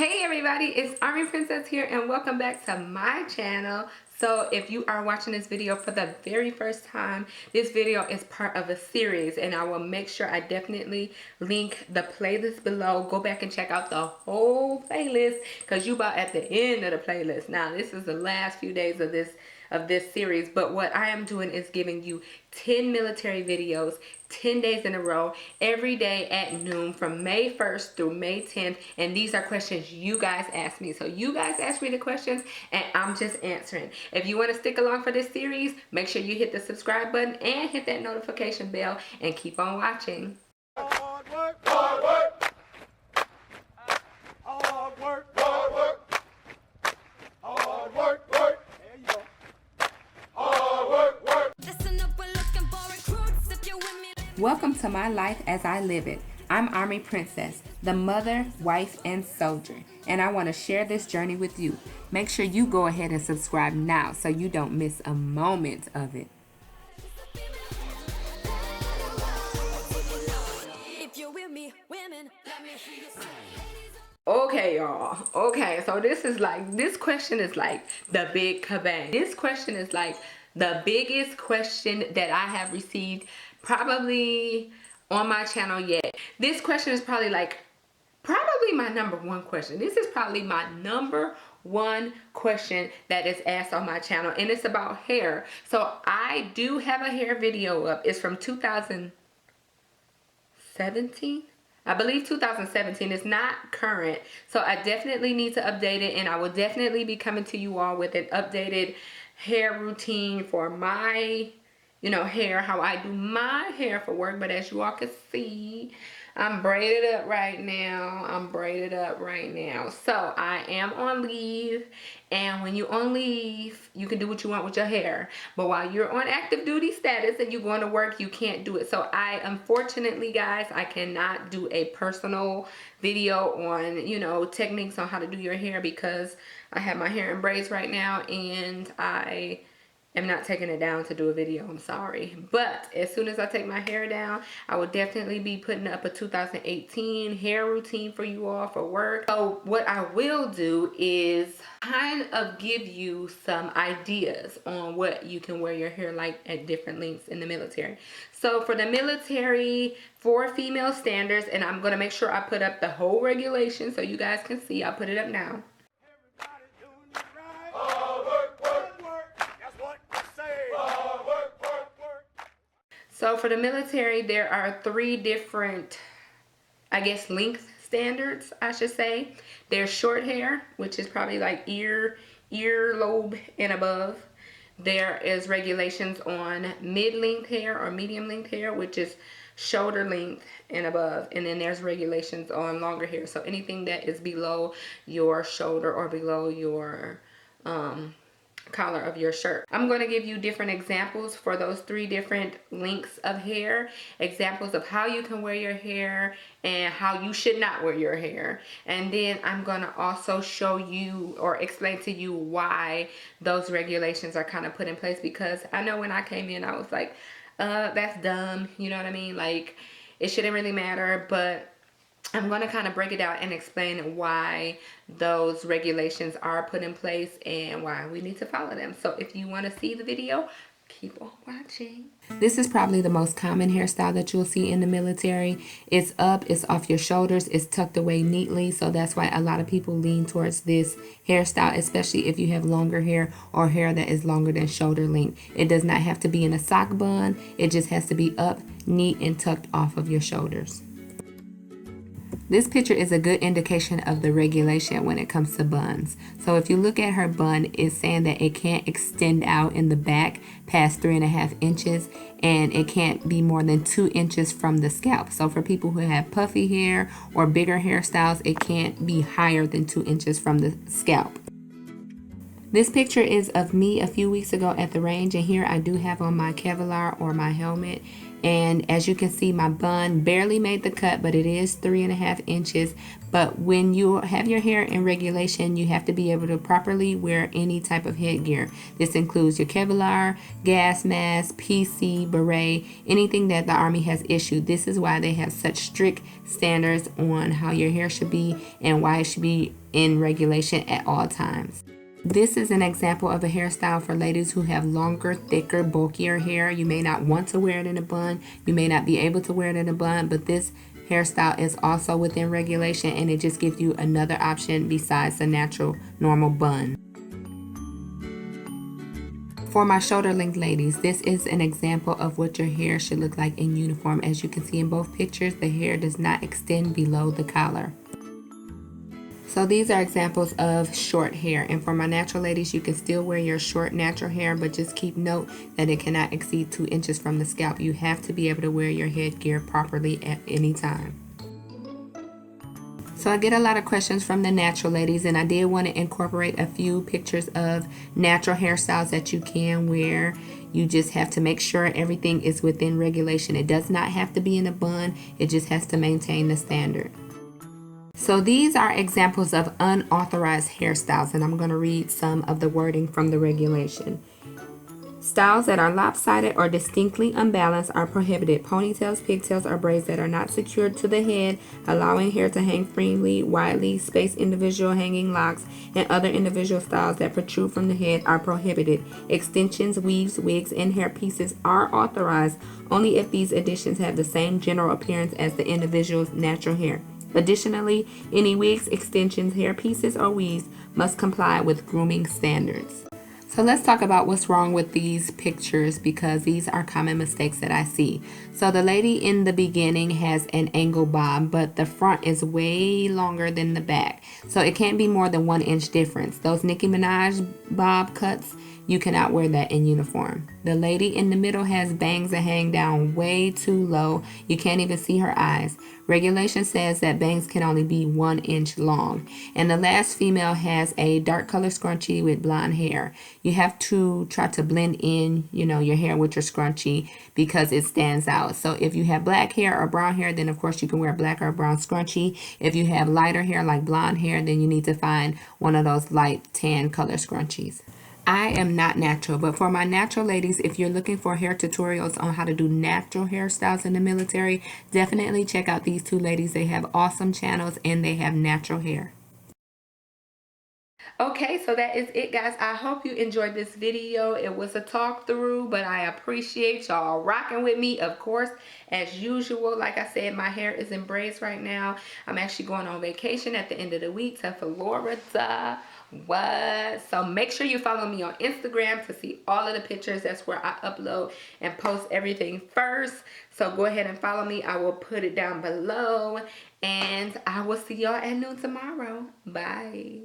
Hey everybody, it's Army Princess here and welcome back to my channel. So if you are watching this video for the very first time, this video is part of a series and I will make sure I definitely link the playlist below. Go back and check out the whole playlist because you about at the end of the playlist. Now this is the last few days of this series, but what I am doing is giving you 10 military videos 10 days in a row every day at noon from May 1st through May 10th, and these are questions you guys asked me. So you guys asked me the questions and I'm just answering. If you want to stick along for this series, make sure you hit the subscribe button and hit that notification bell and keep on watching. Hard work, hard work, hard work, hard work, hard work, work. There you go. Hard work, work. Listen up, we're looking for recruits. If you're with me, Welcome to my life as I live it. I'm Army Princess, the mother, wife, and soldier, and I want to share this journey with you. Make sure you go ahead and subscribe now so you don't miss a moment of it. if you're with me, women, let me hear you say. Okay, y'all. Okay, so this question is like the big kabang. This question is like the biggest question that I have received probably on my channel yet. This question is probably my number one question. This is probably my number one question that is asked on my channel, and it's about hair. So I do have a hair video up. It's from 2017. I believe 2017. Is not current, so I definitely need to update it, and I will definitely be coming to you all with an updated hair routine for my hair, how I do my hair for work. But as you all can see, I'm braided up right now. So I am on leave, and when you're on leave, you can do what you want with your hair. But while you're on active duty status and you're going to work, you can't do it. So unfortunately, guys, I cannot do a personal video on, techniques on how to do your hair because I have my hair in braids right now, and I am not taking it down to do a video. I'm sorry. But as soon as I take my hair down, I will definitely be putting up a 2018 hair routine for you all for work. So what I will do is kind of give you some ideas on what you can wear your hair like at different lengths in the military. So for the military, for female standards, and I'm going to make sure I put up the whole regulation so you guys can see. I'll put it up now. Everybody doing it right. Hard work, work, work. That's what I say. Hard work, work, work. So for the military, there are three different, length standards, I should say. There's short hair, which is probably like earlobe and above. There is regulations on mid-length hair or medium-length hair, which is shoulder length and above. And then there's regulations on longer hair. So anything that is below your shoulder or below your collar of your shirt. I'm going to give you different examples for those three different lengths of hair, examples of how you can wear your hair and how you should not wear your hair. And then I'm going to also show you or explain to you why those regulations are kind of put in place, because I know when I came in I was like, that's dumb, you know what I mean? Like, it shouldn't really matter, but I'm going to kind of break it out and explain why those regulations are put in place and why we need to follow them. So if you want to see the video, keep on watching. This is probably the most common hairstyle that you'll see in the military. It's up, it's off your shoulders, it's tucked away neatly. So that's why a lot of people lean towards this hairstyle, especially if you have longer hair or hair that is longer than shoulder length. It does not have to be in a sock bun. It just has to be up, neat, and tucked off of your shoulders. This picture is a good indication of the regulation when it comes to buns. So if you look at her bun, it's saying that it can't extend out in the back past 3.5 inches, and it can't be more than 2 inches from the scalp. So for people who have puffy hair or bigger hairstyles, it can't be higher than 2 inches from the scalp. This picture is of me a few weeks ago at the range, and here I do have on my Kevlar or my helmet, And as you can see, my bun barely made the cut, but it is 3.5 inches. But when you have your hair in regulation, you have to be able to properly wear any type of headgear. This includes your Kevlar, gas mask, PC, beret, anything that the Army has issued. This is why they have such strict standards on how your hair should be and why it should be in regulation at all times. This is an example of a hairstyle for ladies who have longer, thicker, bulkier hair. You may not want to wear it in a bun. You may not be able to wear it in a bun, but this hairstyle is also within regulation, and it just gives you another option besides the natural, normal bun. For my shoulder length ladies, this is an example of what your hair should look like in uniform. As you can see in both pictures, the hair does not extend below the collar. So these are examples of short hair, and for my natural ladies, you can still wear your short natural hair, but just keep note that it cannot exceed 2 inches from the scalp. You have to be able to wear your headgear properly at any time. So I get a lot of questions from the natural ladies, and I did want to incorporate a few pictures of natural hairstyles that you can wear. You just have to make sure everything is within regulation. It does not have to be in a bun. It just has to maintain the standard. So these are examples of unauthorized hairstyles, and I'm going to read some of the wording from the regulation. Styles that are lopsided or distinctly unbalanced are prohibited. Ponytails, pigtails, or braids that are not secured to the head, allowing hair to hang freely, widely spaced individual hanging locks, and other individual styles that protrude from the head are prohibited. Extensions, weaves, wigs, and hair pieces are authorized only if these additions have the same general appearance as the individual's natural hair. Additionally, any wigs, extensions, hair pieces, or weaves must comply with grooming standards. So let's talk about what's wrong with these pictures, because these are common mistakes that I see. So the lady in the beginning has an angle bob, but the front is way longer than the back. So it can't be more than 1 inch difference. Those Nicki Minaj bob cuts, you cannot wear that in uniform. The lady in the middle has bangs that hang down way too low. You can't even see her eyes. Regulation says that bangs can only be 1 inch long. And the last female has a dark color scrunchie with blonde hair. You have to try to blend in, your hair with your scrunchie because it stands out. So if you have black hair or brown hair, then of course you can wear a black or brown scrunchie. If you have lighter hair like blonde hair, then you need to find one of those light tan color scrunchies. I am not natural, but for my natural ladies, if you're looking for hair tutorials on how to do natural hairstyles in the military, definitely check out these two ladies. They have awesome channels and they have natural hair. Okay, so that is it, guys. I hope you enjoyed this video. It was a talk through, but I appreciate y'all rocking with me. Of course, as usual, like I said, my hair is in braids right now. I'm actually going on vacation at the end of the week to Florida. What? So make sure you follow me on Instagram to see all of the pictures. That's where I upload and post everything first. So go ahead and follow me. I will put it down below. And I will see y'all at noon tomorrow. Bye.